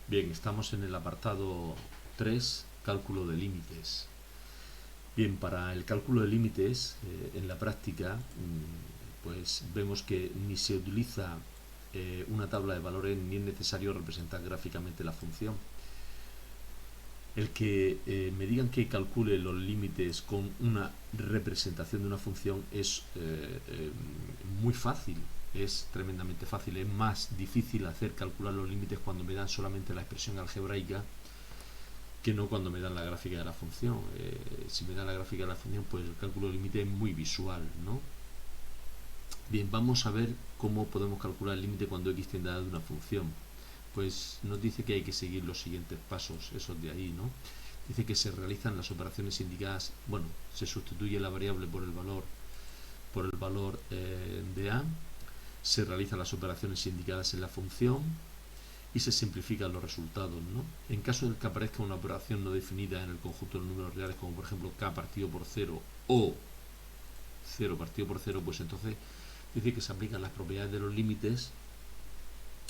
Bien, estamos en el apartado 3, cálculo de límites. Bien, para el cálculo de límites, en la práctica, pues vemos que ni se utiliza una tabla de valores ni es necesario representar gráficamente la función. El que me digan que calcule los límites con una representación de una función es muy fácil, es tremendamente fácil. Es más difícil hacer calcular los límites cuando me dan solamente la expresión algebraica que no cuando me dan la gráfica de la función. Si me dan la gráfica de la función, pues el cálculo de límite es muy visual, ¿no? Bien, vamos a ver cómo podemos calcular el límite cuando x tiende a de una función. Pues nos dice que hay que seguir los siguientes pasos, esos de ahí, ¿no? Dice que se realizan las operaciones indicadas, bueno, se sustituye la variable por el valor de a, se realizan las operaciones indicadas en la función y se simplifican los resultados, ¿no? En caso de que aparezca una operación no definida en el conjunto de los números reales, como por ejemplo k partido por 0 o 0 partido por 0, pues entonces dice que se aplican las propiedades de los límites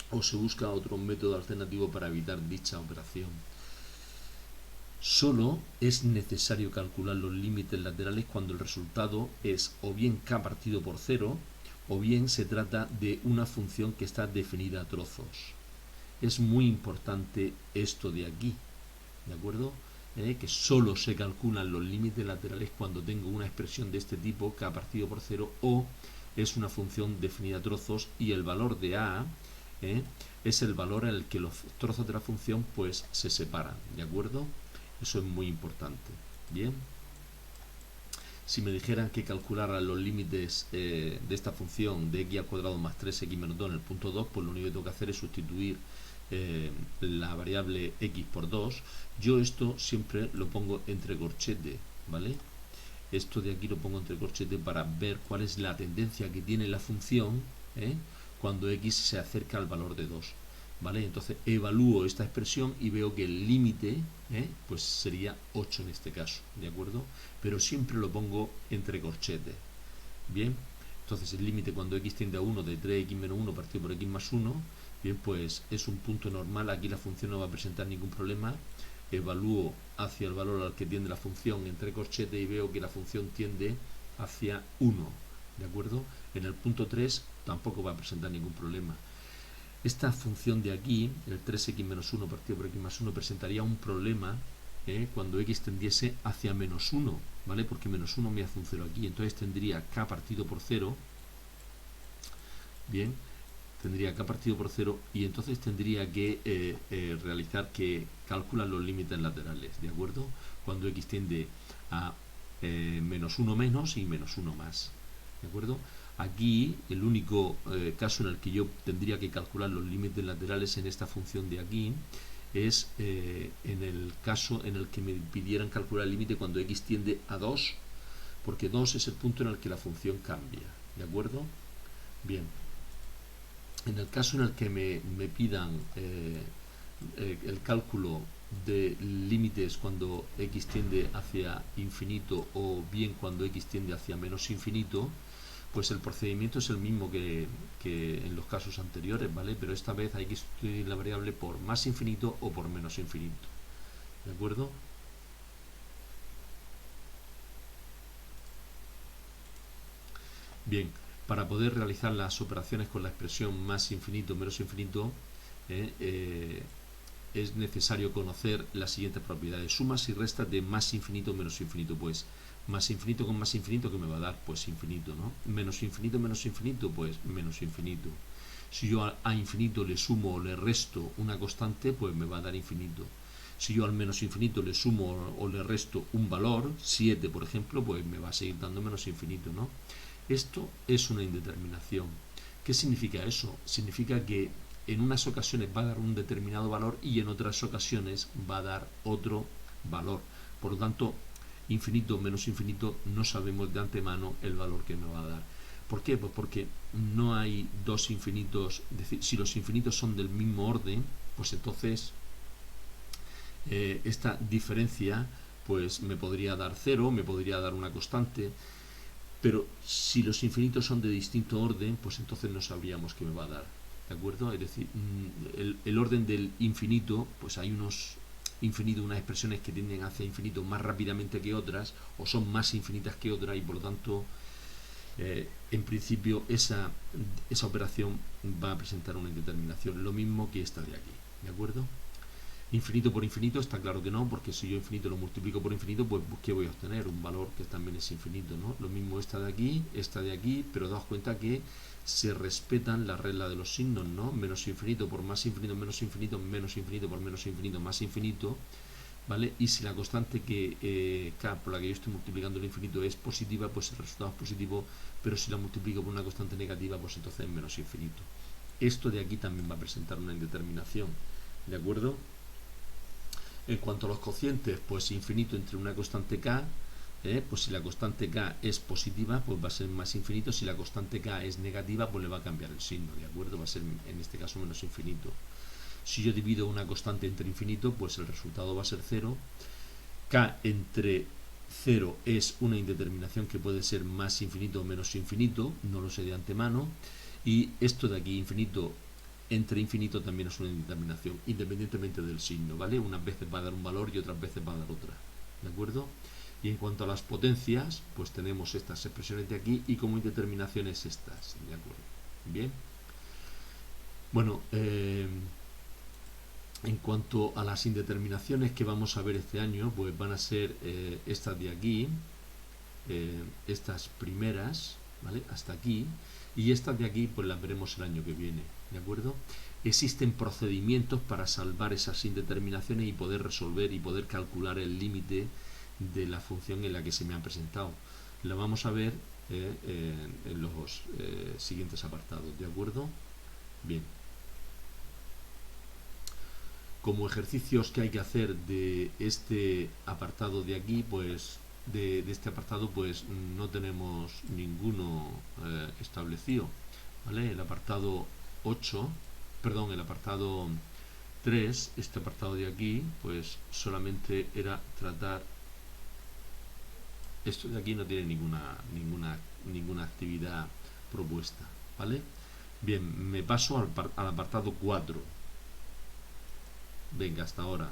o se busca otro método alternativo para evitar dicha operación. Solo es necesario calcular los límites laterales cuando el resultado es o bien k partido por 0 o bien se trata de una función que está definida a trozos. Es muy importante esto de aquí, ¿de acuerdo? Que solo se calculan los límites laterales cuando tengo una expresión de este tipo, k partido por 0, o es una función definida a trozos y el valor de a es el valor en el que los trozos de la función pues se separan, ¿de acuerdo? Eso es muy importante. Bien. Si me dijeran que calculara los límites de esta función de x al cuadrado más 3x menos 2 en el punto 2, pues lo único que tengo que hacer es sustituir la variable x por 2. Yo esto siempre lo pongo entre corchete, ¿vale? Esto de aquí lo pongo entre corchete para ver cuál es la tendencia que tiene la función cuando x se acerca al valor de 2. ¿Vale? Entonces evalúo esta expresión y veo que el límite pues sería 8 en este caso, ¿de acuerdo? Pero siempre lo pongo entre corchetes. Bien, entonces el límite cuando x tiende a 1 de 3x menos 1 partido por x más 1, bien, pues es un punto normal, aquí la función no va a presentar ningún problema. Evalúo hacia el valor al que tiende la función entre corchetes y veo que la función tiende hacia 1, ¿de acuerdo? En el punto 3 tampoco va a presentar ningún problema. Esta función de aquí, el 3x menos 1 partido por x más 1, presentaría un problema cuando x tendiese hacia menos 1, ¿vale? Porque menos 1 me hace un 0 aquí, entonces tendría k partido por 0, bien, tendría k partido por 0 y entonces tendría que realizar que calculan los límites laterales, ¿de acuerdo? Cuando x tiende a menos 1 menos y menos 1 más, ¿de acuerdo? Aquí el único caso en el que yo tendría que calcular los límites laterales en esta función de aquí es en el caso en el que me pidieran calcular el límite cuando x tiende a 2, porque 2 es el punto en el que la función cambia, ¿de acuerdo? Bien, en el caso en el que me pidan el cálculo de límites cuando x tiende hacia infinito o bien cuando x tiende hacia menos infinito, pues el procedimiento es el mismo que en los casos anteriores, ¿vale? Pero esta vez hay que sustituir la variable por más infinito o por menos infinito, ¿de acuerdo? Bien, para poder realizar las operaciones con la expresión más infinito, menos infinito, es necesario conocer las siguientes propiedades: sumas y restas de más infinito menos infinito. Pues más infinito con más infinito, ¿qué me va a dar? Pues infinito, ¿no? Menos infinito, pues menos infinito. Si yo a infinito le sumo o le resto una constante, pues me va a dar infinito. Si yo al menos infinito le sumo o le resto un valor, 7 por ejemplo, pues me va a seguir dando menos infinito, ¿no? Esto es una indeterminación. ¿Qué significa eso? Significa que en unas ocasiones va a dar un determinado valor y en otras ocasiones va a dar otro valor. Por lo tanto, infinito menos infinito no sabemos de antemano el valor que me va a dar. ¿Por qué? Pues porque no hay dos infinitos. Es decir, si los infinitos son del mismo orden, pues entonces esta diferencia pues me podría dar 0, me podría dar una constante. Pero si los infinitos son de distinto orden, pues entonces no sabríamos qué me va a dar. ¿de acuerdo? Es decir, el orden del infinito, pues hay unas expresiones que tienden hacia infinito más rápidamente que otras, o son más infinitas que otras, y por lo tanto, en principio, esa operación va a presentar una indeterminación, lo mismo que esta de aquí, ¿de acuerdo? Infinito por infinito, está claro que no, porque si yo infinito lo multiplico por infinito, pues ¿qué voy a obtener? Un valor que también es infinito, ¿no? Lo mismo esta de aquí, pero daos cuenta que se respetan la regla de los signos, ¿no? Menos infinito por más infinito, menos infinito por menos infinito, más infinito, ¿vale? Y si la constante que k por la que yo estoy multiplicando el infinito es positiva, pues el resultado es positivo, pero si la multiplico por una constante negativa, pues entonces es menos infinito. Esto de aquí también va a presentar una indeterminación, ¿de acuerdo? En cuanto a los cocientes, pues infinito entre una constante k, pues si la constante k es positiva, pues va a ser más infinito. Si la constante k es negativa, pues le va a cambiar el signo, ¿de acuerdo? Va a ser en este caso menos infinito. Si yo divido una constante entre infinito, pues el resultado va a ser 0. K entre 0 es una indeterminación que puede ser más infinito o menos infinito, no lo sé de antemano. Y esto de aquí, infinito entre infinito, también es una indeterminación, independientemente del signo, ¿vale? Unas veces va a dar un valor y otras veces va a dar otra, ¿de acuerdo? Y en cuanto a las potencias, pues tenemos estas expresiones de aquí y como indeterminaciones estas, ¿de acuerdo? Bien. Bueno, en cuanto a las indeterminaciones que vamos a ver este año, pues van a ser estas de aquí, estas primeras, ¿vale? Hasta aquí, y estas de aquí pues las veremos el año que viene, ¿de acuerdo? Existen procedimientos para salvar esas indeterminaciones y poder resolver y poder calcular el límite de la función en la que se me ha presentado. Lo vamos a ver en los siguientes apartados, ¿de acuerdo? Bien. Como ejercicios que hay que hacer de este apartado de aquí, pues de este apartado, pues no tenemos ninguno establecido, ¿vale? El apartado 8, perdón, el apartado 3, este apartado de aquí, pues solamente era tratar. Esto de aquí no tiene ninguna actividad propuesta, ¿vale? Bien, me paso al apartado 4. Venga, hasta ahora.